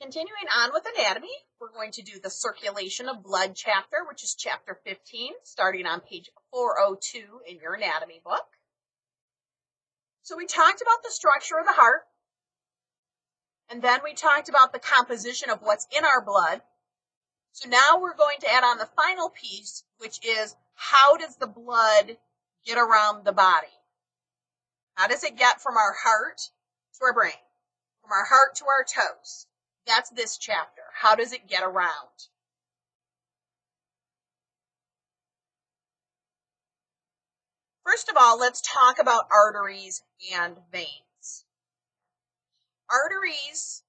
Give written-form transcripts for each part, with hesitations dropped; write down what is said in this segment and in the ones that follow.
Continuing on with anatomy, we're going to do the circulation of blood chapter, which is chapter 15, starting on page 402 in your anatomy book. So we talked about the structure of the heart, and then we talked about the composition of what's in our blood. So now we're going to add on the final piece, which is how does the blood get around the body? How does it get from our heart to our brain, from our heart to our toes? That's this chapter. How does it get around? First of all, let's talk about arteries and veins. Arteries,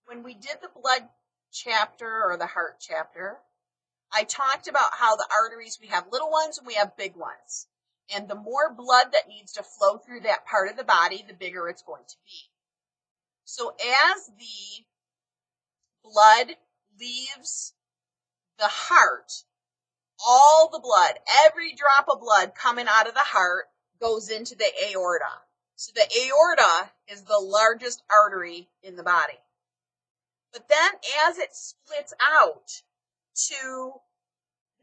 when we did the blood chapter or the heart chapter, I talked about how the arteries, we have little ones and we have big ones. And the more blood that needs to flow through that part of the body, the bigger it's going to be. So as the blood leaves the heart, all the blood, every drop of blood coming out of the heart goes into the aorta. So the aorta is the largest artery in the body. But then as it splits out to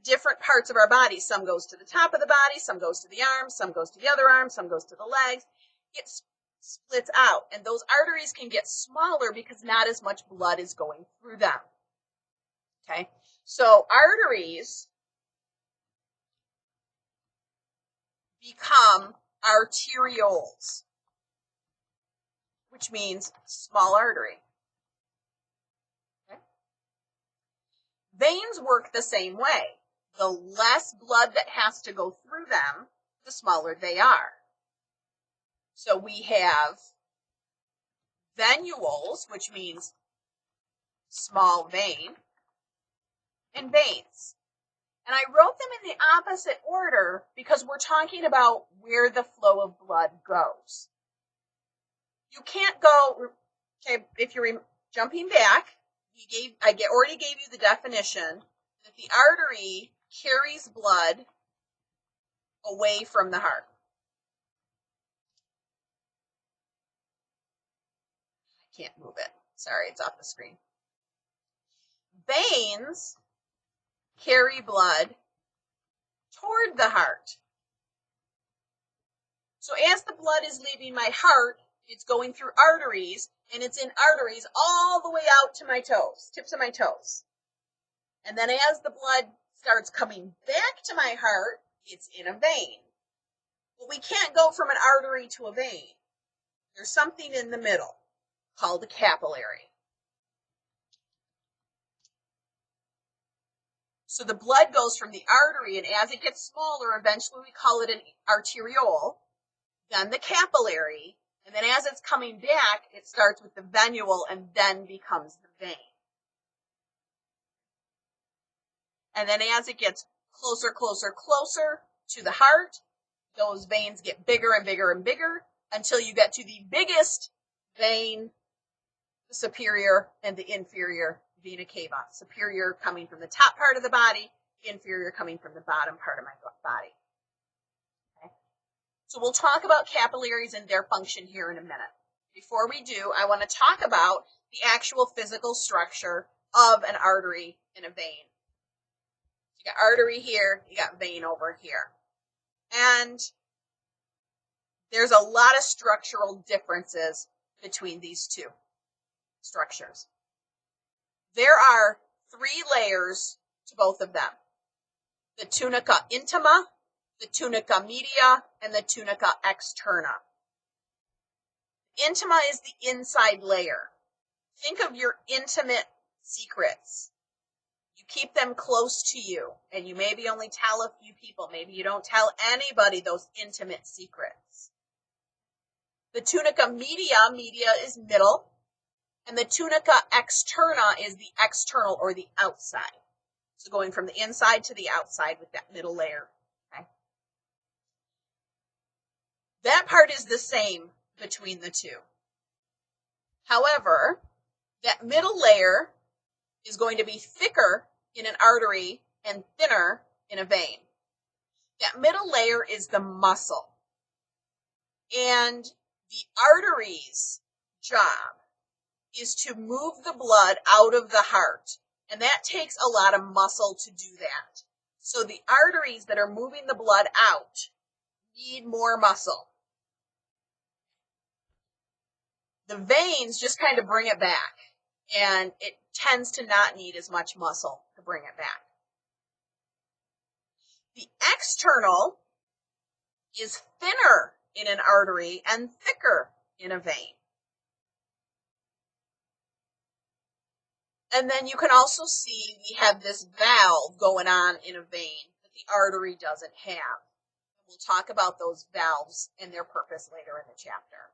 different parts of our body, some goes to the top of the body, some goes to the arms, some goes to the other arm, some goes to the legs, it splits out. And those arteries can get smaller because not as much blood is going through them. Okay, so arteries become arterioles, which means small artery. Okay. Veins work the same way. The less blood that has to go through them, the smaller they are. So we have venules, which means small vein, and veins. And I wrote them in the opposite order because we're talking about where the flow of blood goes. You can't go, okay, if you're jumping back, I already gave you the definition that the artery carries blood away from the heart. I can't move it. Sorry, it's off the screen. Veins carry blood toward the heart. So as the blood is leaving my heart, it's going through arteries, and it's in arteries all the way out to my toes, tips of my toes. And then as the blood starts coming back to my heart, it's in a vein. But we can't go from an artery to a vein. There's something in the middle called a capillary. So the blood goes from the artery, and as it gets smaller, eventually we call it an arteriole, then the capillary, and then as it's coming back, it starts with the venule and then becomes the vein. And then as it gets closer, closer, closer to the heart, those veins get bigger and bigger and bigger until you get to the biggest vein, the superior and the inferior vena cava. Superior coming from the top part of the body, inferior coming from the bottom part of my body. Okay. So we'll talk about capillaries and their function here in a minute. Before we do, I want to talk about the actual physical structure of an artery and a vein. You got artery here, you got vein over here. And there's a lot of structural differences between these two structures. There are 3 layers to both of them. The tunica intima, the tunica media, and the tunica externa. Intima is the inside layer. Think of your intimate secrets. You keep them close to you, and you maybe only tell a few people. Maybe you don't tell anybody those intimate secrets. The tunica media is middle, and the tunica externa is the external or the outside. So going from the inside to the outside with that middle layer. Okay? That part is the same between the two. However, that middle layer is going to be thicker in an artery and thinner in a vein. That middle layer is the muscle. And the artery's job is to move the blood out of the heart. And that takes a lot of muscle to do that. So the arteries that are moving the blood out need more muscle. The veins just kind of bring it back, and it tends to not need as much muscle to bring it back. The external is thinner in an artery and thicker in a vein. And then you can also see we have this valve going on in a vein that the artery doesn't have. We'll talk about those valves and their purpose later in the chapter.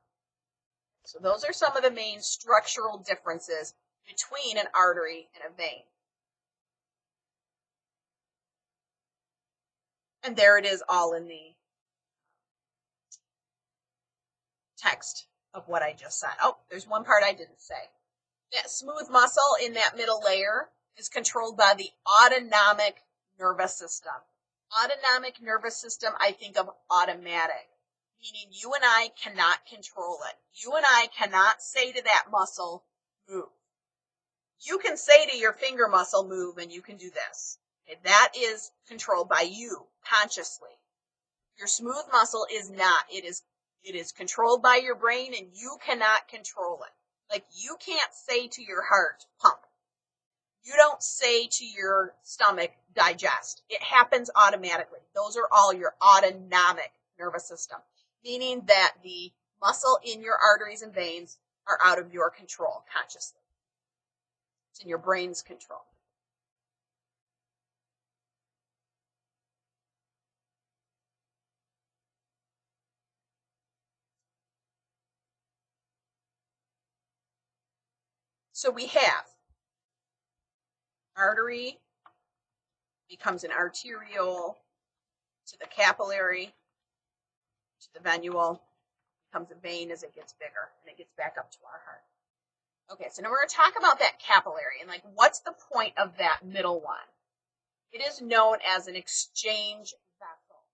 So those are some of the main structural differences between an artery and a vein. And there it is all in the text of what I just said. Oh, there's one part I didn't say. That smooth muscle in that middle layer is controlled by the autonomic nervous system. Autonomic nervous system, I think of automatic, meaning you and I cannot control it. You and I cannot say to that muscle, move. You can say to your finger muscle, move, and you can do this. Okay, that is controlled by you consciously. Your smooth muscle is not. It is controlled by your brain, and you cannot control it. Like, you can't say to your heart, pump. You don't say to your stomach, digest. It happens automatically. Those are all your autonomic nervous system, meaning that the muscle in your arteries and veins are out of your control consciously. It's in your brain's control. So we have artery becomes an arteriole, to the capillary, to the venule, becomes a vein as it gets bigger, and it gets back up to our heart. Okay, so now we're going to talk about that capillary, and like, what's the point of that middle one? It is known as an exchange vessel.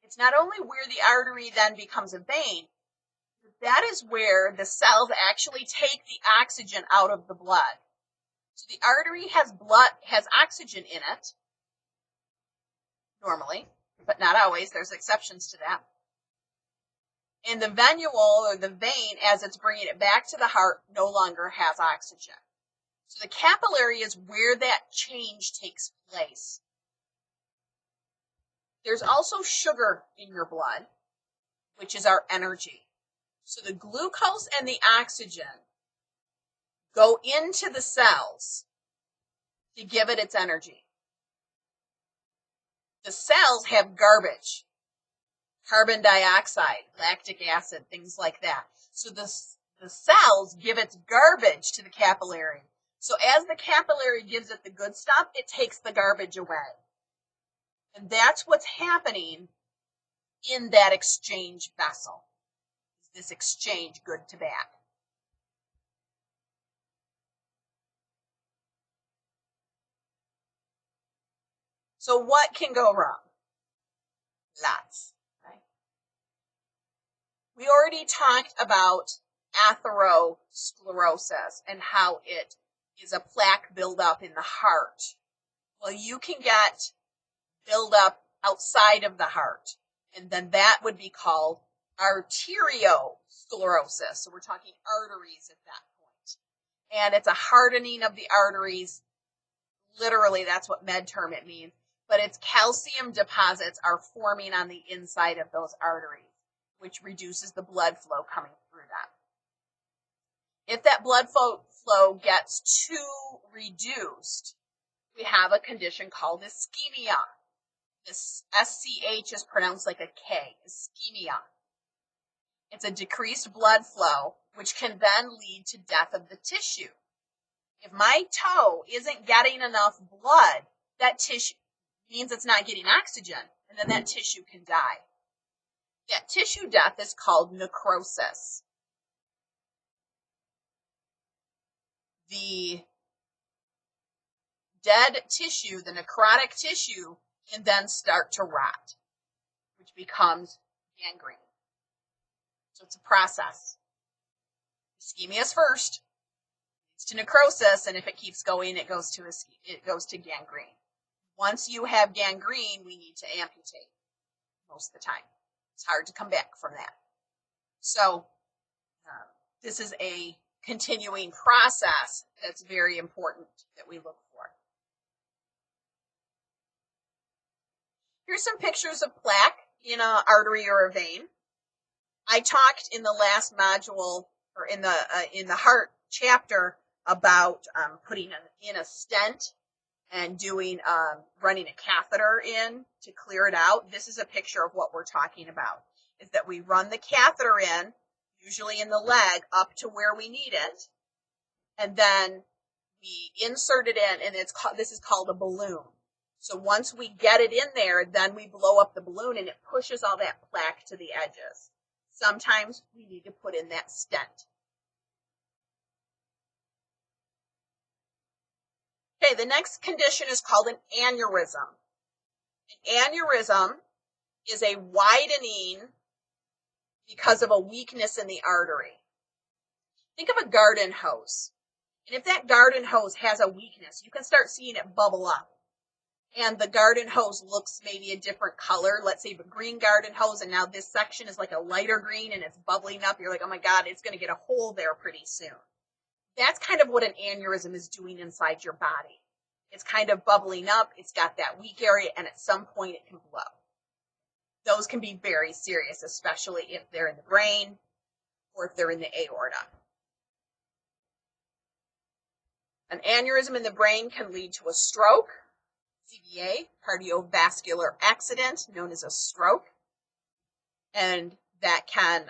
It's not only where the artery then becomes a vein, but that is where the cells actually take the oxygen out of the blood. So the artery has oxygen in it, normally, but not always. There's exceptions to that. And the venule, or the vein, as it's bringing it back to the heart, no longer has oxygen. So the capillary is where that change takes place. There's also sugar in your blood, which is our energy. So the glucose and the oxygen go into the cells to give it its energy. The cells have garbage, carbon dioxide, lactic acid, things like that. So the cells give its garbage to the capillary. So as the capillary gives it the good stuff, it takes the garbage away. And that's what's happening in that exchange vessel. This exchange, good to bad. So what can go wrong? Lots. Right? We already talked about atherosclerosis and how it is a plaque buildup in the heart. Well, you can get buildup outside of the heart, and then that would be called arteriosclerosis. So we're talking arteries at that point. And it's a hardening of the arteries. Literally, that's what med term it means. But it's calcium deposits are forming on the inside of those arteries, which reduces the blood flow coming through them. If that blood flow gets too reduced, we have a condition called ischemia. This SCH is pronounced like a K, ischemia. It's a decreased blood flow, which can then lead to death of the tissue. If my toe isn't getting enough blood, that tissue means it's not getting oxygen, and then that tissue can die. That tissue death is called necrosis. The dead tissue, the necrotic tissue, can then start to rot, which becomes gangrene. So it's a process. Ischemia is first, leads to necrosis, and if it keeps going, it goes to gangrene. Once you have gangrene, we need to amputate most of the time. It's hard to come back from that. So this is a continuing process that's very important that we look for. Here's some pictures of plaque in an artery or a vein. I talked in the last module, or in the heart chapter, about putting in a stent and doing running a catheter in to clear it out. This is a picture of what we're talking about. Is that we run the catheter in, usually in the leg, up to where we need it, and then we insert it in, and this is called a balloon. So once we get it in there, then we blow up the balloon, and it pushes all that plaque to the edges. Sometimes we need to put in that stent. Okay, the next condition is called an aneurysm. An aneurysm is a widening because of a weakness in the artery. Think of a garden hose. And if that garden hose has a weakness, you can start seeing it bubble up. And the garden hose looks maybe a different color. Let's say a green garden hose, and now this section is like a lighter green and it's bubbling up. You're like, oh my God, it's going to get a hole there pretty soon. That's kind of what an aneurysm is doing inside your body. It's kind of bubbling up. It's got that weak area, and at some point it can blow. Those can be very serious, especially if they're in the brain or if they're in the aorta. An aneurysm in the brain can lead to a stroke, CVA, cardiovascular accident, known as a stroke, and that can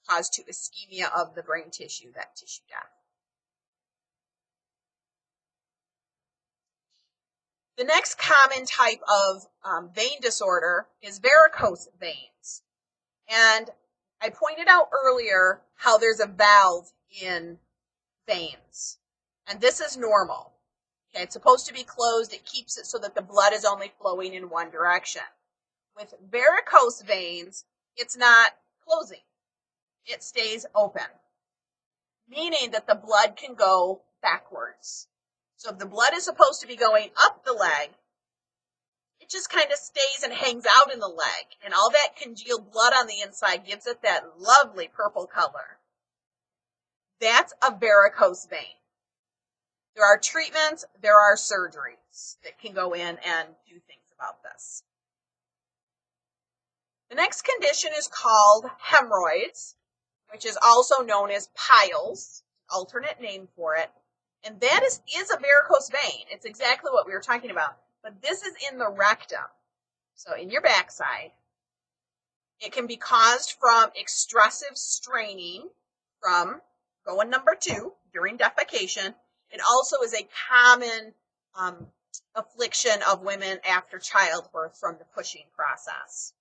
cause to ischemia of the brain tissue, that tissue death. The next common type of vein disorder is varicose veins. And I pointed out earlier how there's a valve in veins. And this is normal. Okay, it's supposed to be closed. It keeps it so that the blood is only flowing in one direction. With varicose veins, it's not closing. It stays open, meaning that the blood can go backwards. So if the blood is supposed to be going up the leg, it just kind of stays and hangs out in the leg. And all that congealed blood on the inside gives it that lovely purple color. That's a varicose vein. There are treatments, there are surgeries that can go in and do things about this. The next condition is called hemorrhoids, which is also known as piles, alternate name for it. And that is a varicose vein. It's exactly what we were talking about. But this is in the rectum, so in your backside. It can be caused from extrusive straining from going number 2 during defecation. It also is a common affliction of women after childbirth from the pushing process.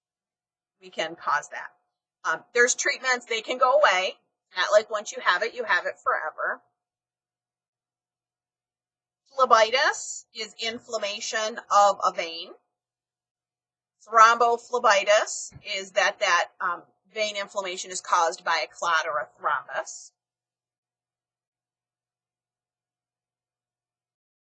We can cause that. There's treatments. They can go away. Not like once you have it forever. Phlebitis is inflammation of a vein. Thrombophlebitis is that vein inflammation is caused by a clot or a thrombus.